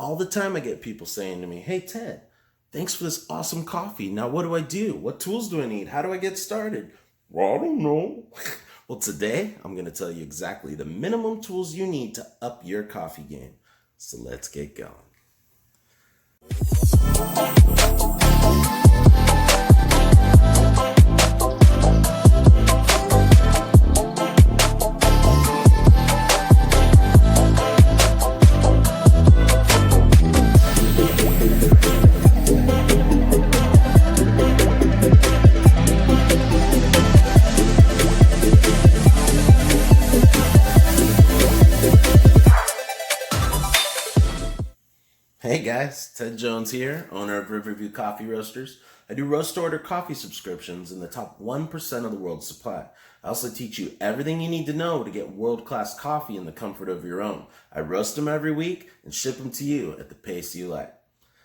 All the time I get people saying to me, "Hey Ted, thanks for this awesome coffee. Now what do I do? What tools do I need? How do I get started?" Well, I don't know. Well, today I'm going to tell you exactly the minimum tools you need to up your coffee game. So let's get going. Hey guys, Ted Jones here, owner of Riverview Coffee Roasters. I do roast to order coffee subscriptions in the top 1% of the world's supply. I also teach you everything you need to know to get world-class coffee in the comfort of your own. I roast them every week and ship them to you at the pace you like.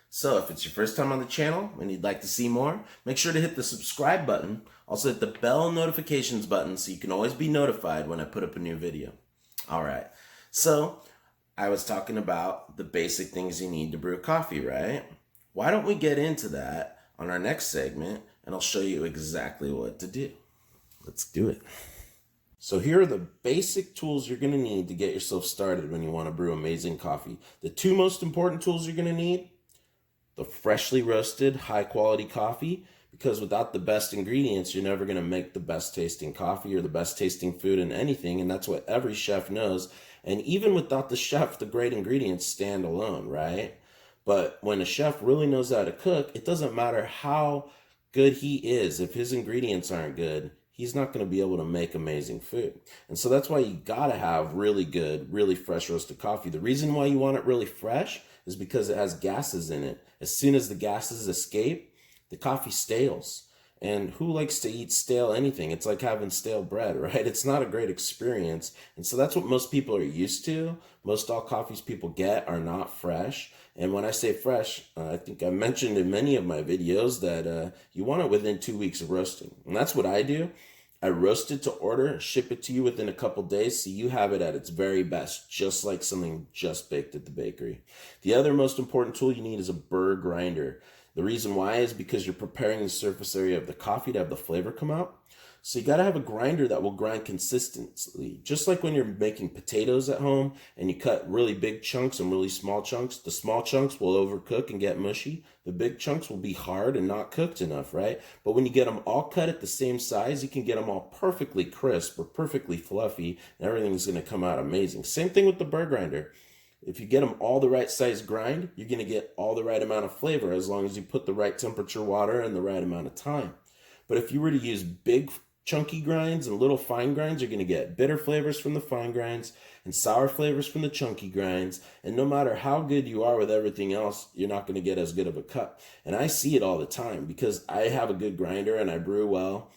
So if it's your first time on the channel and you'd like to see more, make sure to hit the subscribe button. Also hit the bell notifications button so you can always be notified when I put up a new video. Alright, so I was talking about the basic things you need to brew coffee, right? Why don't we get into that on our next segment and I'll show you exactly what to do. Let's do it. So here are the basic tools you're going to need to get yourself started when you want to brew amazing coffee. The two most important tools you're going to need: the freshly roasted high quality coffee, because without the best ingredients, you're never going to make the best tasting coffee or the best tasting food in anything. And that's what every chef knows. And even without the chef, the great ingredients stand alone, right? But when a chef really knows how to cook, it doesn't matter how good he is. If his ingredients aren't good, he's not going to be able to make amazing food. And so that's why you got to have really good, really fresh roasted coffee. The reason why you want it really fresh is because it has gases in it. As soon as the gases escape, the coffee stales. And who likes to eat stale anything? It's like having stale bread, right? It's not a great experience. And so that's what most people are used to. Most all coffees people get are not fresh. And when I say fresh, I think I mentioned in many of my videos that you want it within 2 weeks of roasting. And that's what I do. I roast it to order and ship it to you within a couple days so you have it at its very best, just like something just baked at the bakery. The other most important tool you need is a burr grinder. The reason why is because you're preparing the surface area of the coffee to have the flavor come out. So you got to have a grinder that will grind consistently. Just like when you're making potatoes at home and you cut really big chunks and really small chunks, the small chunks will overcook and get mushy. The big chunks will be hard and not cooked enough, right? But when you get them all cut at the same size, you can get them all perfectly crisp or perfectly fluffy, and everything's going to come out amazing. Same thing with the burr grinder. If you get them all the right size grind, you're going to get all the right amount of flavor as long as you put the right temperature water and the right amount of time. But if you were to use big chunky grinds and little fine grinds, you're going to get bitter flavors from the fine grinds and sour flavors from the chunky grinds. And no matter how good you are with everything else, you're not going to get as good of a cup. And I see it all the time because I have a good grinder and I brew well.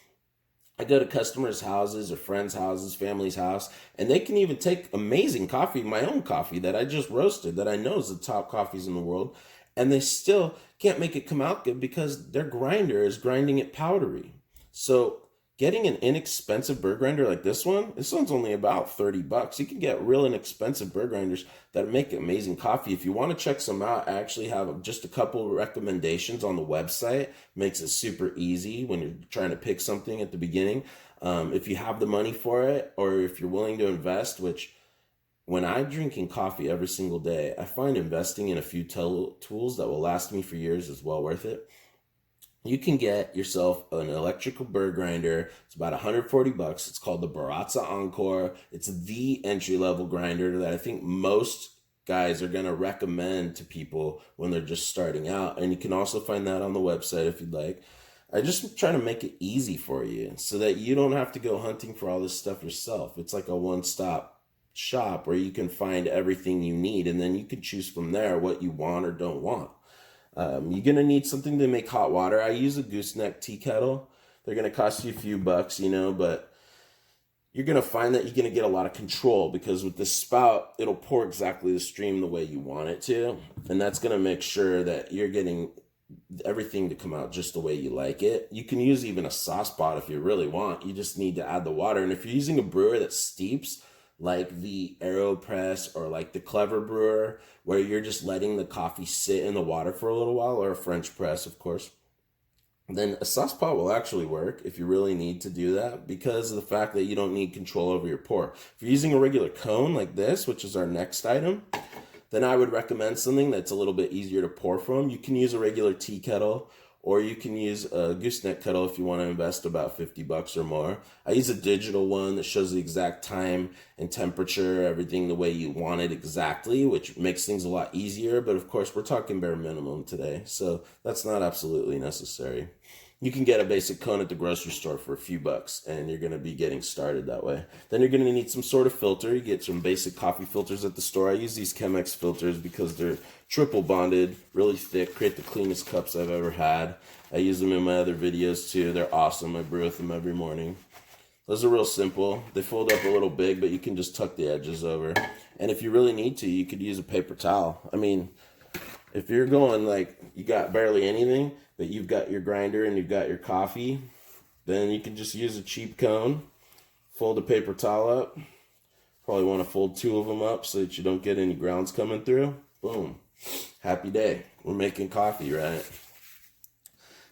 I go to customers' houses or friends' houses, family's house, and they can even take amazing coffee, my own coffee that I just roasted, that I know is the top coffees in the world, and they still can't make it come out good because their grinder is grinding it powdery. So getting an inexpensive burr grinder like this one's only about $30. You can get real inexpensive burr grinders that make amazing coffee. If you want to check some out, I actually have just a couple of recommendations on the website. Makes it super easy when you're trying to pick something at the beginning. If you have the money for it, or if you're willing to invest, which when I'm drinking coffee every single day, I find investing in a few tools that will last me for years is well worth it. You can get yourself an electrical burr grinder. It's about $140. It's called the Baratza Encore. It's the entry-level grinder that I think most guys are going to recommend to people when they're just starting out. And you can also find that on the website if you'd like. I just try to make it easy for you so that you don't have to go hunting for all this stuff yourself. It's like a one-stop shop where you can find everything you need, and then you can choose from there what you want or don't want. You're going to need something to make hot water. I use a gooseneck tea kettle. They're going to cost you a few bucks, but you're going to find that you're going to get a lot of control because with this spout, it'll pour exactly the stream the way you want it to. And that's going to make sure that you're getting everything to come out just the way you like it. You can use even a sauce pot if you really want. You just need to add the water. And if you're using a brewer that steeps, like the AeroPress or like the Clever Brewer, where you're just letting the coffee sit in the water for a little while, or a French press, of course, then a sauce pot will actually work if you really need to do that, because of the fact that you don't need control over your pour. If you're using a regular cone like this, which is our next item, then I would recommend something that's a little bit easier to pour from. You can use a regular tea kettle, or you can use a gooseneck kettle if you want to invest about $50 or more. I use a digital one that shows the exact time and temperature, everything the way you want it exactly, which makes things a lot easier. But of course, we're talking bare minimum today, so that's not absolutely necessary. You can get a basic cone at the grocery store for a few bucks, and you're going to be getting started that way. Then you're going to need some sort of filter. You get some basic coffee filters at the store. I use these Chemex filters because they're triple bonded, really thick, create the cleanest cups I've ever had. I use them in my other videos too. They're awesome. I brew with them every morning. Those are real simple. They fold up a little big, but you can just tuck the edges over. And if you really need to, you could use a paper towel. I mean, if you're going like you got barely anything, but you've got your grinder and you've got your coffee, then you can just use a cheap cone, fold a paper towel up. Probably want to fold 2 of them up so that you don't get any grounds coming through. Boom. Happy day. We're making coffee, right?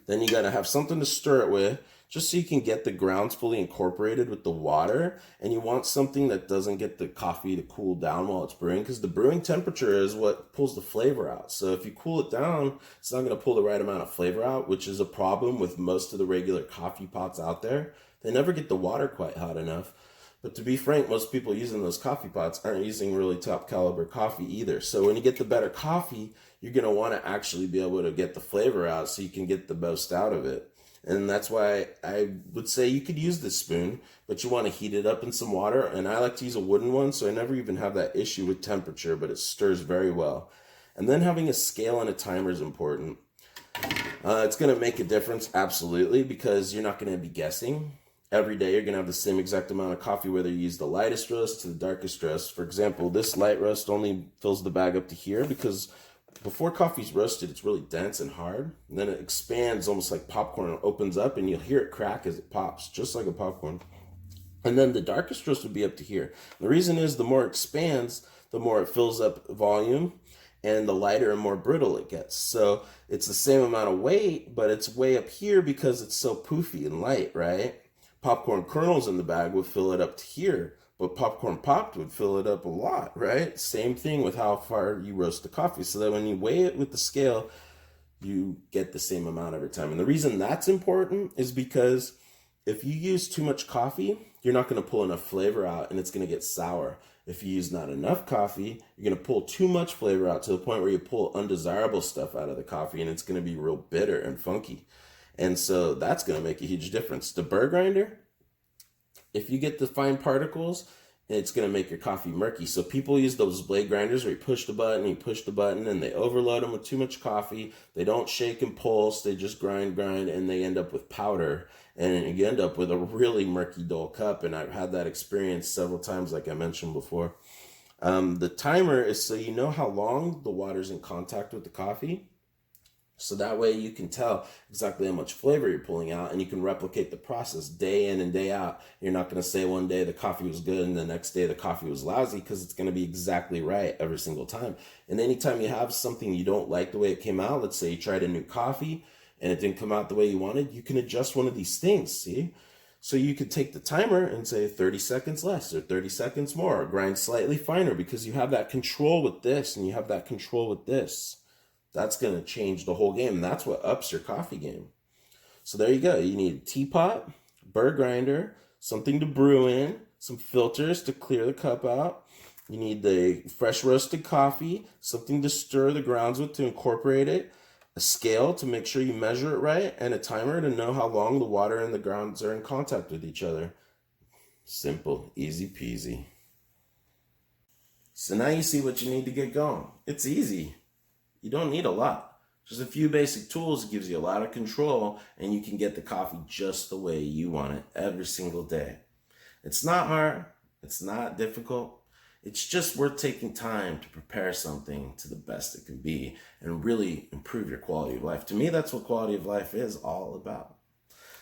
Then you got to have something to stir it with, just so you can get the grounds fully incorporated with the water. And you want something that doesn't get the coffee to cool down while it's brewing, because the brewing temperature is what pulls the flavor out. So if you cool it down, it's not going to pull the right amount of flavor out, which is a problem with most of the regular coffee pots out there. They never get the water quite hot enough. But to be frank, most people using those coffee pots aren't using really top caliber coffee either. So when you get the better coffee, you're going to want to actually be able to get the flavor out so you can get the most out of it. And that's why I would say you could use this spoon, but you want to heat it up in some water. And I like to use a wooden one, so I never even have that issue with temperature, but it stirs very well. And then having a scale and a timer is important. It's going to make a difference, absolutely, because you're not going to be guessing. Every day you're going to have the same exact amount of coffee, whether you use the lightest roast to the darkest roast. For example, this light roast only fills the bag up to here, because before coffee's roasted, it's really dense and hard. And then it expands almost like popcorn. It opens up and you'll hear it crack as it pops, just like a popcorn. And then the darkest roast would be up to here. The reason is the more it expands, the more it fills up volume, and the lighter and more brittle it gets. So it's the same amount of weight, but it's way up here because it's so poofy and light, right? Popcorn kernels in the bag would fill it up to here, but popcorn popped would fill it up a lot, right? Same thing with how far you roast the coffee, so that when you weigh it with the scale, you get the same amount every time. And the reason that's important is because if you use too much coffee, you're not going to pull enough flavor out, and it's going to get sour. If you use not enough coffee, you're going to pull too much flavor out to the point where you pull undesirable stuff out of the coffee, and it's going to be real bitter and funky. And so that's going to make a huge difference. The burr grinder, if you get the fine particles, it's going to make your coffee murky. So people use those blade grinders where you push the button, and they overload them with too much coffee. They don't shake and pulse. They just grind, and they end up with powder. And you end up with a really murky, dull cup. And I've had that experience several times, like I mentioned before. The timer is so you know how long the water's in contact with the coffee. So that way you can tell exactly how much flavor you're pulling out, and you can replicate the process day in and day out. You're not going to say one day the coffee was good and the next day the coffee was lousy, because it's going to be exactly right every single time. And anytime you have something you don't like the way it came out, let's say you tried a new coffee and it didn't come out the way you wanted, you can adjust one of these things, see? So you could take the timer and say 30 seconds less or 30 seconds more, or grind slightly finer, because you have that control with this and you have that control with this. That's going to change the whole game. And that's what ups your coffee game. So there you go. You need a teapot, burr grinder, something to brew in, some filters to clear the cup out. You need the fresh roasted coffee, something to stir the grounds with to incorporate it, a scale to make sure you measure it right, and a timer to know how long the water and the grounds are in contact with each other. Simple, easy peasy. So now you see what you need to get going. It's easy. You don't need a lot. Just a few basic tools gives you a lot of control, and you can get the coffee just the way you want it every single day. It's not hard. It's not difficult. It's just worth taking time to prepare something to the best it can be and really improve your quality of life. To me, that's what quality of life is all about.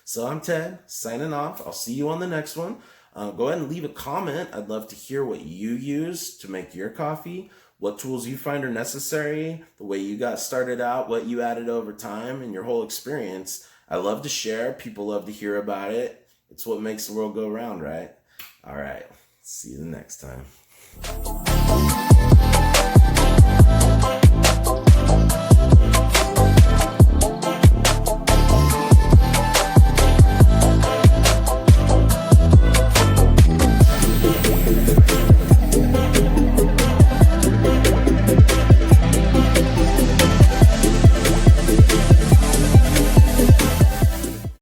So I'm Ted, signing off. I'll see you on the next one. Go ahead and leave a comment. I'd love to hear what you use to make your coffee, what tools you find are necessary, the way you got started out, what you added over time, and your whole experience. I love to share. People love to hear about it. It's what makes the world go round, right? All right. See you the next time.